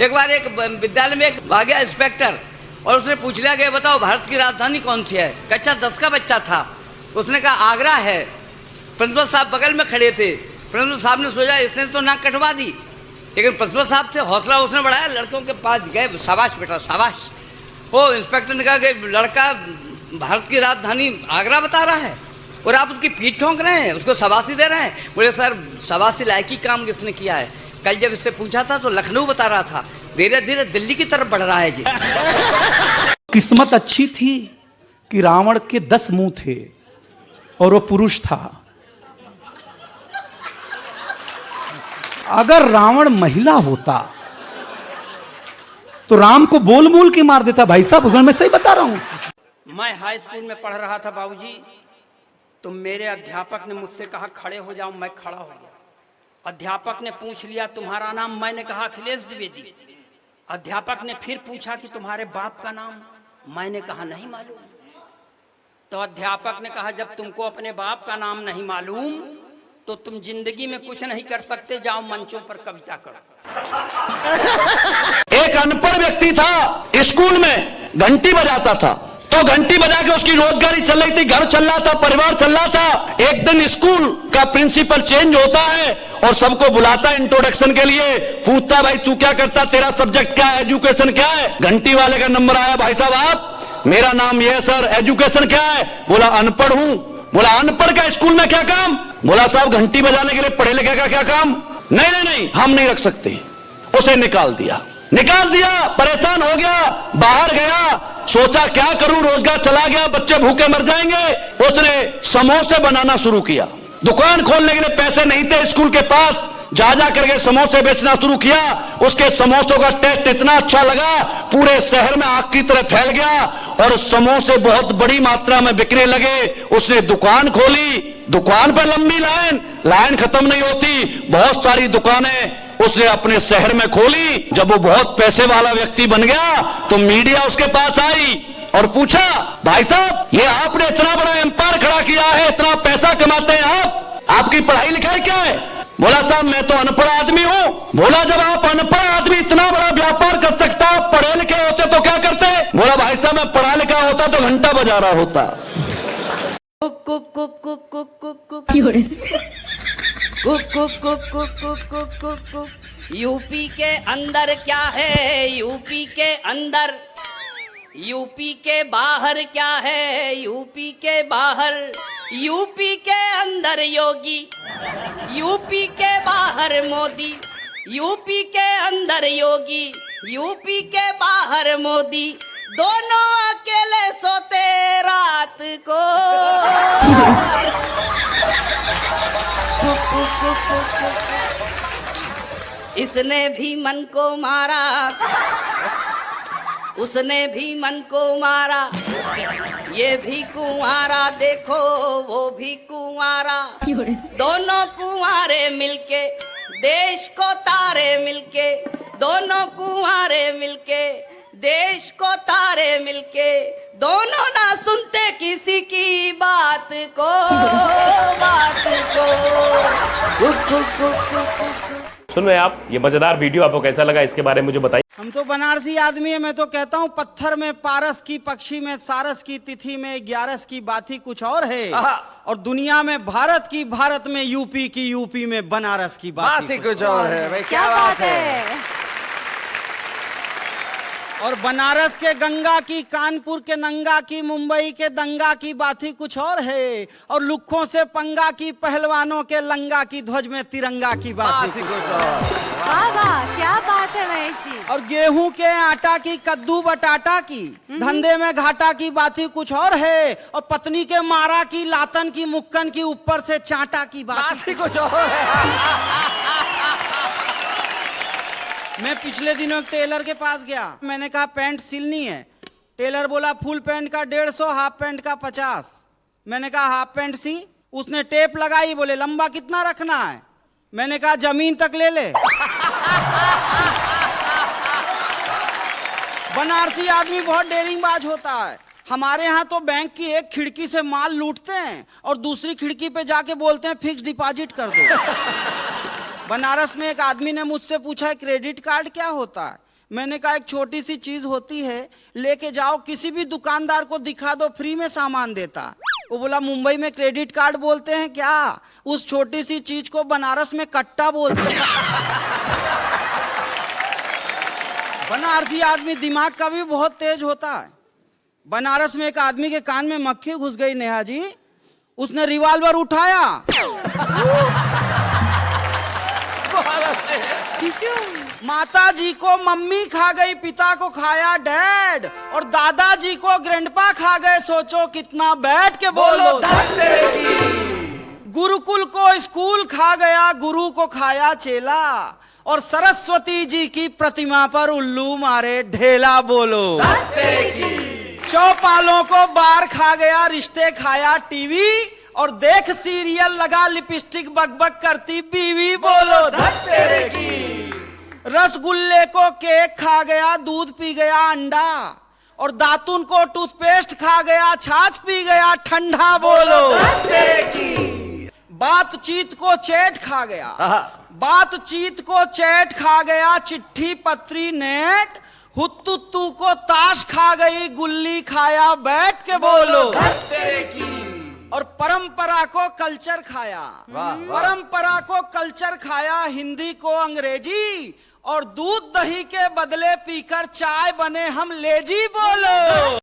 एक बार एक विद्यालय में एक भाग गया इंस्पेक्टर और उसने पूछ लिया कि बताओ भारत की राजधानी कौन सी है। कक्षा 10 का बच्चा था। उसने कहा आगरा है। प्रिंसिपल साहब बगल में खड़े थे। प्रिंसिपल साहब ने सोचा इसने तो नाक कटवा दी, लेकिन प्रिंसिपल साहब से हौसला उसने बढ़ाया, लड़कों के पास गए, शाबाश बेटा शाबाश। वो इंस्पेक्टर ने कहा कि लड़का भारत की राजधानी आगरा बता रहा है और आप उसकी पीठ ठोंक रहे हैं, उसको शाबाशी दे रहे हैं। बोले सर शाबाशी लायकी काम किसने किया है? कल जब इससे पूछा था तो लखनऊ बता रहा था, धीरे धीरे दिल्ली की तरफ बढ़ रहा है जी। किस्मत अच्छी थी कि रावण के 10 मुंह थे और वो पुरुष था। अगर रावण महिला होता तो राम को बोल बोल के मार देता। भाई साहब मैं सही बता रहा हूं। मैं हाई स्कूल में पढ़ रहा था बाबूजी, तो मेरे अध्यापक ने मुझसे कहा खड़े हो जाओ। मैं खड़ा हो गया। अध्यापक ने पूछ लिया तुम्हारा नाम? मैंने कहा अखिलेश द्विवेदी। अध्यापक ने फिर पूछा कि तुम्हारे बाप का नाम? मैंने कहा नहीं मालूम। तो अध्यापक ने कहा जब तुमको अपने बाप का नाम नहीं मालूम तो तुम जिंदगी में कुछ नहीं कर सकते, जाओ मंचों पर कविता करो। एक अनपढ़ व्यक्ति था, स्कूल में घंटी बजाता था, तो घंटी बजा के उसकी रोजगारी चल रही थी, घर चल रहा था, परिवार चल रहा था। एक दिन स्कूल का प्रिंसिपल चेंज होता है और सबको बुलाता है इंट्रोडक्शन के लिए, पूछता भाई तू क्या करता, तेरा सब्जेक्ट क्या है, एजुकेशन क्या है। घंटी वाले का नंबर आया, भाई साहब आप, मेरा नाम ये है सर, एजुकेशन क्या है? बोला अनपढ़ हूं। बोला अनपढ़ का स्कूल में क्या काम? बोला साहब घंटी बजाने के लिए पढ़े लिखे का क्या काम? नहीं नहीं नहीं हम नहीं रख सकते। उसे निकाल दिया। परेशान हो गया, बाहर गया, सोचा क्या करूं, रोजगार चला गया, बच्चे भूखे मर जाएंगे। उसने समोसे बनाना शुरू किया। दुकान खोलने के लिए पैसे नहीं थे स्कूल के पास, जा करके समोसे बेचना शुरू किया। उसके समोसों का टेस्ट इतना अच्छा लगा, पूरे शहर में आग की तरह फैल गया और समोसे बहुत बड़ी मात्रा में बिकने लगे। उसने दुकान खोली, दुकान पर लंबी लाइन खत्म नहीं होती, बहुत सारी दुकानें उसने अपने शहर में खोली। जब वो बहुत पैसे वाला व्यक्ति बन गया तो मीडिया उसके पास आई और पूछा भाई साहब ये आपने इतना बड़ा एम्पायर खड़ा किया है, इतना पैसा कमाते हैं आप, आपकी पढ़ाई लिखाई क्या है? बोला साहब मैं तो अनपढ़ आदमी हूं। बोला जब आप अनपढ़ आदमी इतना बड़ा व्यापार कर सकता, आप पढ़े लिखे होते तो क्या करते? बोला भाई साहब मैं पढ़ा लिखा होता तो घंटा बजा रहा होता। यूपी के अंदर क्या है, यूपी के अंदर, यूपी के बाहर क्या है, यूपी के बाहर, यूपी के अंदर योगी, यूपी के बाहर मोदी, यूपी के अंदर योगी, यूपी के बाहर मोदी, दोनों अकेले सोते रात को। इसने भी मन को मारा, उसने भी मन को मारा, ये भी कुंवारा देखो वो भी कुंवारा, दोनों कुंवारे मिलके देश को तारे मिलके, दोनों कुंवारे मिलके देश को तारे मिलके, दोनों ना सुनते किसी की बात को, बात को। सुन रहे आप, ये मजेदार वीडियो आपको कैसा लगा इसके बारे में मुझे बताइए। हम तो बनारसी आदमी है, मैं तो कहता हूँ पत्थर में पारस की, पक्षी में सारस की, तिथि में 11 की, बात ही कुछ और है। और दुनिया में भारत की, भारत में यूपी की, यूपी में बनारस की, बात ही कुछ और है। भाई क्या बात है। और बनारस के गंगा की, कानपुर के नंगा की, मुंबई के दंगा की, बात ही कुछ और है। और लुक्खों से पंगा की, पहलवानों के लंगा की, ध्वज में तिरंगा की, बात ही कुछ और। वाह क्या बात है महेश जी। और गेहूं के आटा की, कद्दू बटाटा की, धंधे में घाटा की, बात ही कुछ और है। और पत्नी के मारा की, लातन की, मुक्कन की, ऊपर से चाटा की, बात ही कुछ और है। मैं पिछले दिनों एक टेलर के पास गया, मैंने कहा पैंट सिलनी है। टेलर बोला फुल पैंट का 150, हाफ पैंट का 50। मैंने कहा हाफ पैंट सी। उसने टेप लगाई, बोले लंबा कितना रखना है? मैंने कहा जमीन तक ले ले। बनारसी आदमी बहुत डेरिंगबाज होता है। हमारे यहाँ तो बैंक की एक खिड़की से माल लूटते हैं और दूसरी खिड़की पे जाके बोलते हैं फिक्स डिपॉजिट कर दो। बनारस में एक आदमी ने मुझसे पूछा क्रेडिट कार्ड क्या होता है? मैंने कहा एक छोटी सी चीज होती है, लेके जाओ किसी भी दुकानदार को दिखा दो, फ्री में सामान देता। वो बोला मुंबई में क्रेडिट कार्ड बोलते हैं क्या? उस छोटी सी चीज को बनारस में कट्टा बोलते हैं। बनारसी आदमी दिमाग का भी बहुत तेज होता है। बनारस में एक आदमी के कान में मक्खी घुस गई नेहा जी, उसने रिवॉल्वर उठाया, माता जी को मम्मी खा गई, पिता को खाया डैड, और दादाजी को ग्रैंडपा खा गए। सोचो कितना बैठ के बोलो। गुरुकुल को स्कूल खा गया, गुरु को खाया चेला, और सरस्वती जी की प्रतिमा पर उल्लू मारे ढेला। बोलो चौपालों को बार खा गया, रिश्ते खाया टीवी, और देख सीरियल लगा लिपस्टिक बकबक करती बीवी। बोलो रसगुल्ले को केक खा गया, दूध पी गया अंडा, और दातुन को टूथपेस्ट खा गया, छाछ पी गया ठंडा। बोलो बातचीत को चैट खा गया, बातचीत को चैट खा गया, चिट्ठी पत्री नेट, हुत्तुत्तू को ताश खा गई, गुल्ली खाया बैठ के। बोलो और परंपरा को कल्चर खाया, परंपरा को कल्चर खाया, हिंदी को अंग्रेजी, और दूध दही के बदले पीकर चाय बने हम लेजी। बोलो